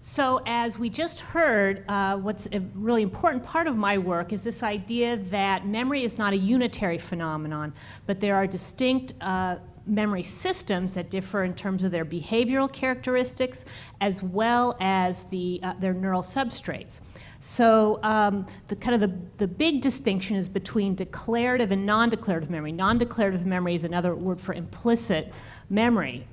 So as we just heard, what's a really important part of my work is this idea that memory is not a unitary phenomenon, but there are distinct memory systems that differ in terms of their behavioral characteristics as well as their neural substrates. So the big distinction is between declarative and non-declarative memory. Non-declarative memory is another word for implicit memory.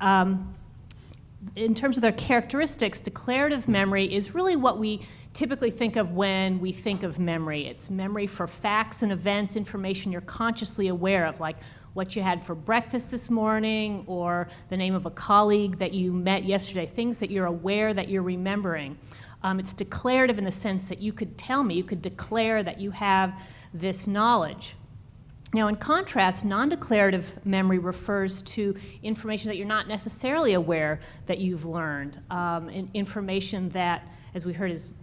In terms of their characteristics, declarative memory is really what we typically think of when we think of memory. It's memory for facts and events, information you're consciously aware of, like what you had for breakfast this morning or the name of a colleague that you met yesterday, things that you're aware that you're remembering. It's declarative in the sense that you could tell me, you could declare that you have this knowledge. Now, in contrast, non-declarative memory refers to information that you're not necessarily aware that you've learned, and information that, as we heard, is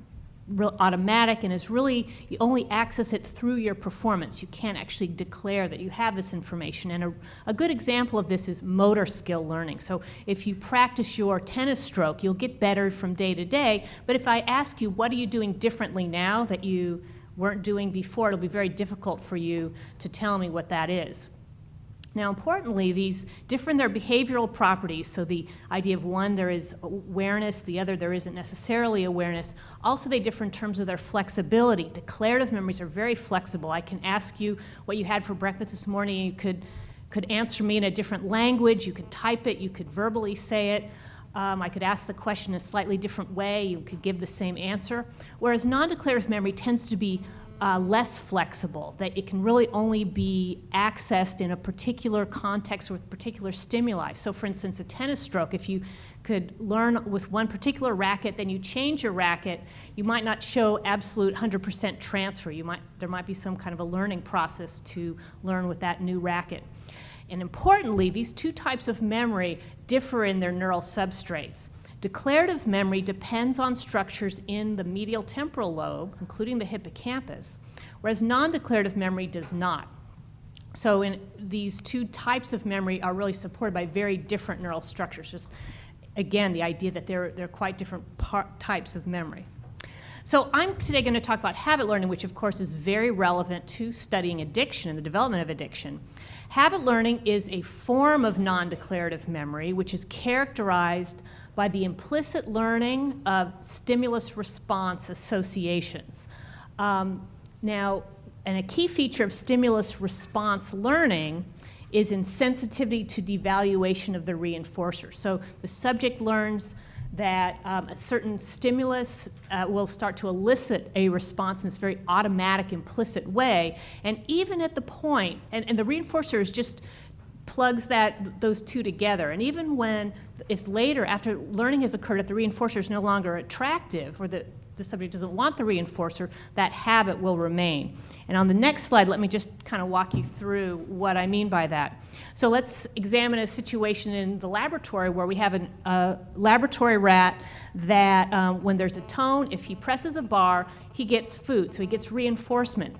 real automatic and is really, you only access it through your performance. You can't actually declare that you have this information. And a good example of this is motor skill learning. So if you practice your tennis stroke, you'll get better from day to day. But if I ask you, what are you doing differently now that you weren't doing before, it'll be very difficult for you to tell me what that is. Now, importantly, these differ in their behavioral properties. So the idea of one, there is awareness, the other, there isn't necessarily awareness. Also, they differ in terms of their flexibility. Declarative memories are very flexible. I can ask you what you had for breakfast this morning, and you could answer me in a different language. You could type it, you could verbally say it. I could ask the question in a slightly different way. You could give the same answer. Whereas non-declarative memory tends to be less flexible, that it can really only be accessed in a particular context with particular stimuli. So for instance, a tennis stroke, if you could learn with one particular racket, then you change your racket, you might not show absolute 100% transfer. There might be some kind of a learning process to learn with that new racket. And importantly, these two types of memory differ in their neural substrates. Declarative memory depends on structures in the medial temporal lobe, including the hippocampus, whereas non-declarative memory does not. So these two types of memory are really supported by very different neural structures. Just, again, the idea that they're quite different types of memory. So I'm today going to talk about habit learning, which of course is very relevant to studying addiction and the development of addiction. Habit learning is a form of non-declarative memory, which is characterized by the implicit learning of stimulus-response associations. Now, and a key feature of stimulus-response learning is insensitivity to devaluation of the reinforcer. So the subject learns that a certain stimulus will start to elicit a response in this very automatic, implicit way. And even at the point, and the reinforcer just plugs those two together. And even if later, after learning has occurred, if the reinforcer is no longer attractive, or the subject doesn't want the reinforcer, that habit will remain. And on the next slide, let me just kind of walk you through what I mean by that. So let's examine a situation in the laboratory where we have a laboratory rat that when there's a tone, if he presses a bar, he gets food, so he gets reinforcement.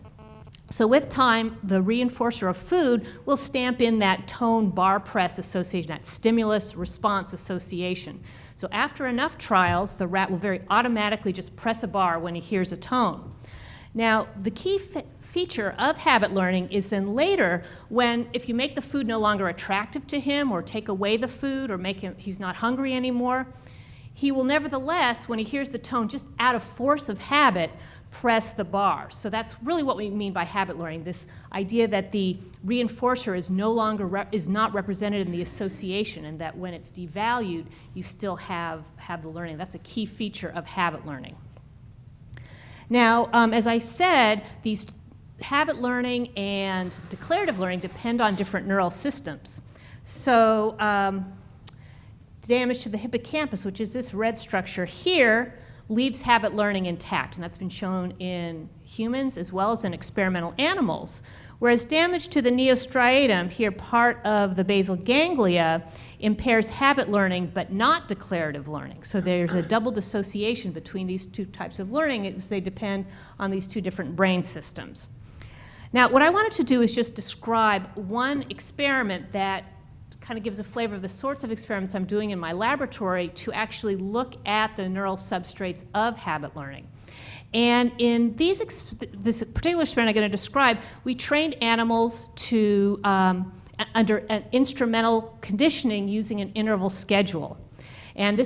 So with time, the reinforcer of food will stamp in that tone bar press association, that stimulus response association. So after enough trials, the rat will very automatically just press a bar when he hears a tone. Now, the key feature of habit learning is then later if you make the food no longer attractive to him or take away the food or he's not hungry anymore, he will nevertheless, when he hears the tone, just out of force of habit, press the bar. So that's really what we mean by habit learning, this idea that the reinforcer is not represented in the association, and that when it's devalued, you still have the learning. That's a key feature of habit learning. Now, as I said, these habit learning and declarative learning depend on different neural systems. So damage to the hippocampus, which is this red structure here, leaves habit learning intact, and that's been shown in humans as well as in experimental animals. Whereas damage to the neostriatum, here part of the basal ganglia, impairs habit learning but not declarative learning. So there's a double dissociation between these two types of learning as they depend on these two different brain systems. Now, what I wanted to do is just describe one experiment that kind of gives a flavor of the sorts of experiments I'm doing in my laboratory to actually look at the neural substrates of habit learning. And in this particular experiment I'm going to describe, we trained animals to, under an instrumental conditioning using an interval schedule. And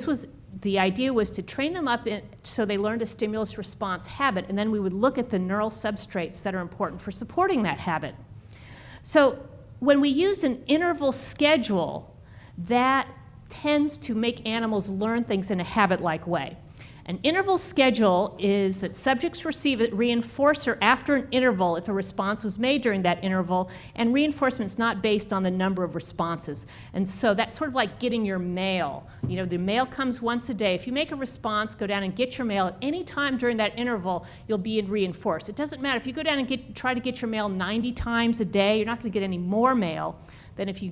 the idea was to train them up so they learned a stimulus response habit, and then we would look at the neural substrates that are important for supporting that habit. So when we use an interval schedule, that tends to make animals learn things in a habit-like way. An interval schedule is that subjects receive a reinforcer after an interval if a response was made during that interval, and reinforcement's not based on the number of responses. And so that's sort of like getting your mail. You know, the mail comes once a day. If you make a response, go down and get your mail at any time during that interval, you'll be reinforced. It doesn't matter. If you go down and try to get your mail 90 times a day, you're not going to get any more mail than if you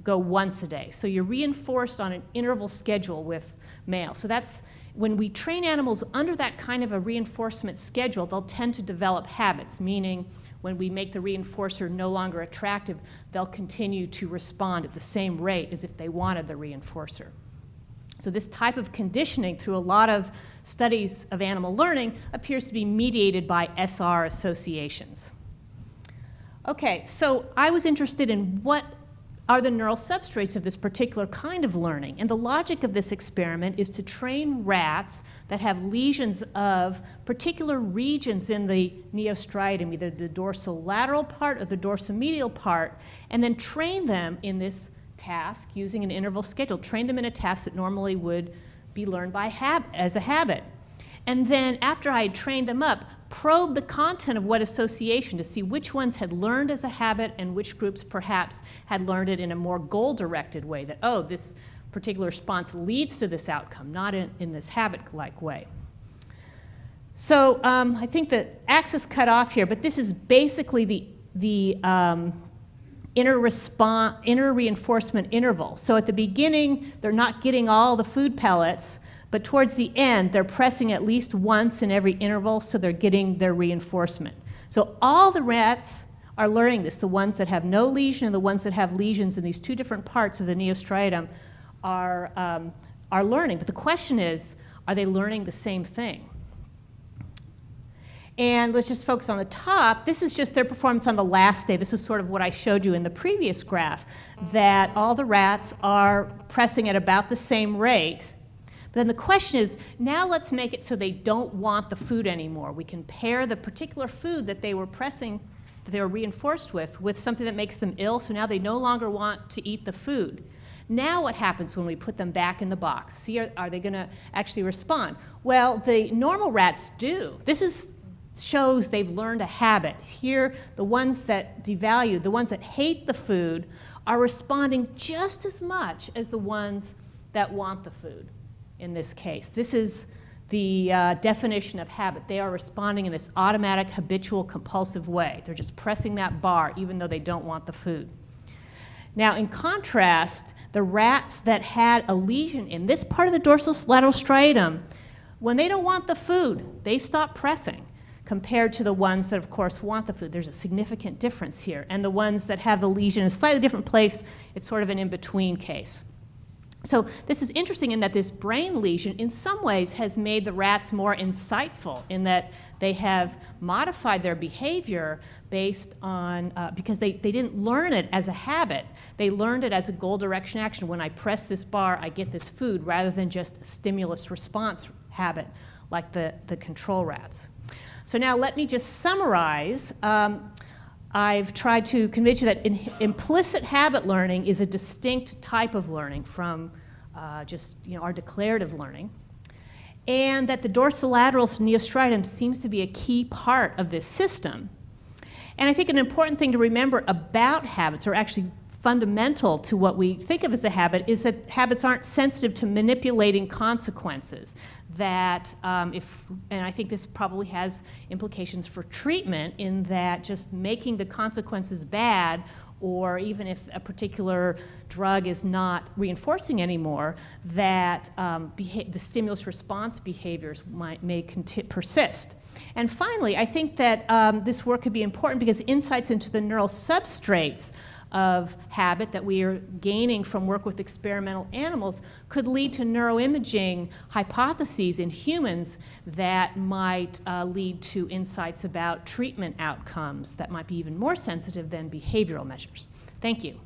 go once a day. So you're reinforced on an interval schedule with mail. So that's when we train animals under that kind of a reinforcement schedule, they'll tend to develop habits, meaning when we make the reinforcer no longer attractive, they'll continue to respond at the same rate as if they wanted the reinforcer. So this type of conditioning, through a lot of studies of animal learning, appears to be mediated by SR associations. Okay, so I was interested in what are the neural substrates of this particular kind of learning. And the logic of this experiment is to train rats that have lesions of particular regions in the neostriatum, either the dorsolateral part or the dorsomedial part, and then train them in this task using an interval schedule. Train them in a task that normally would be learned as a habit. And then after I had trained them up, probe the content of what association to see which ones had learned as a habit and which groups perhaps had learned it in a more goal-directed way, that, oh, this particular response leads to this outcome, not in this habit-like way. So I think the axis cut off here, but this is basically the inner reinforcement interval. So at the beginning, they're not getting all the food pellets, but towards the end, they're pressing at least once in every interval, so they're getting their reinforcement. So all the rats are learning this. The ones that have no lesion and the ones that have lesions in these two different parts of the neostriatum are learning. But the question is, are they learning the same thing? And let's just focus on the top. This is just their performance on the last day. This is sort of what I showed you in the previous graph, that all the rats are pressing at about the same rate. But then the question is, now let's make it so they don't want the food anymore. We can pair the particular food that they were pressing, that they were reinforced with something that makes them ill, so now they no longer want to eat the food. Now what happens when we put them back in the box? See, are they going to actually respond? Well, the normal rats do. This shows they've learned a habit. Here, the ones that devalue, the ones that hate the food, are responding just as much as the ones that want the food. In this case, this is the definition of habit. They are responding in this automatic, habitual, compulsive way. They're just pressing that bar even though they don't want the food. Now, in contrast, the rats that had a lesion in this part of the dorsolateral striatum, when they don't want the food, they stop pressing, compared to the ones that, of course, want the food. There's a significant difference here. And the ones that have the lesion in a slightly different place, it's sort of an in-between case. So this is interesting in that this brain lesion in some ways has made the rats more insightful, in that they have modified their behavior based on, because they didn't learn it as a habit. They learned it as a goal direction action. When I press this bar, I get this food, rather than just a stimulus response habit like the control rats. So now let me just summarize. I've tried to convince you that implicit habit learning is a distinct type of learning from just our declarative learning, and that the dorsolateral neostriatum seems to be a key part of this system. And I think an important thing to remember about habits, or actually fundamental to what we think of as a habit, is that habits aren't sensitive to manipulating consequences. That and I think this probably has implications for treatment, in that just making the consequences bad, or even if a particular drug is not reinforcing anymore, that the stimulus response behaviors may persist. And finally, I think that this work could be important because insights into the neural substrates of habit that we are gaining from work with experimental animals could lead to neuroimaging hypotheses in humans that might lead to insights about treatment outcomes that might be even more sensitive than behavioral measures. Thank you.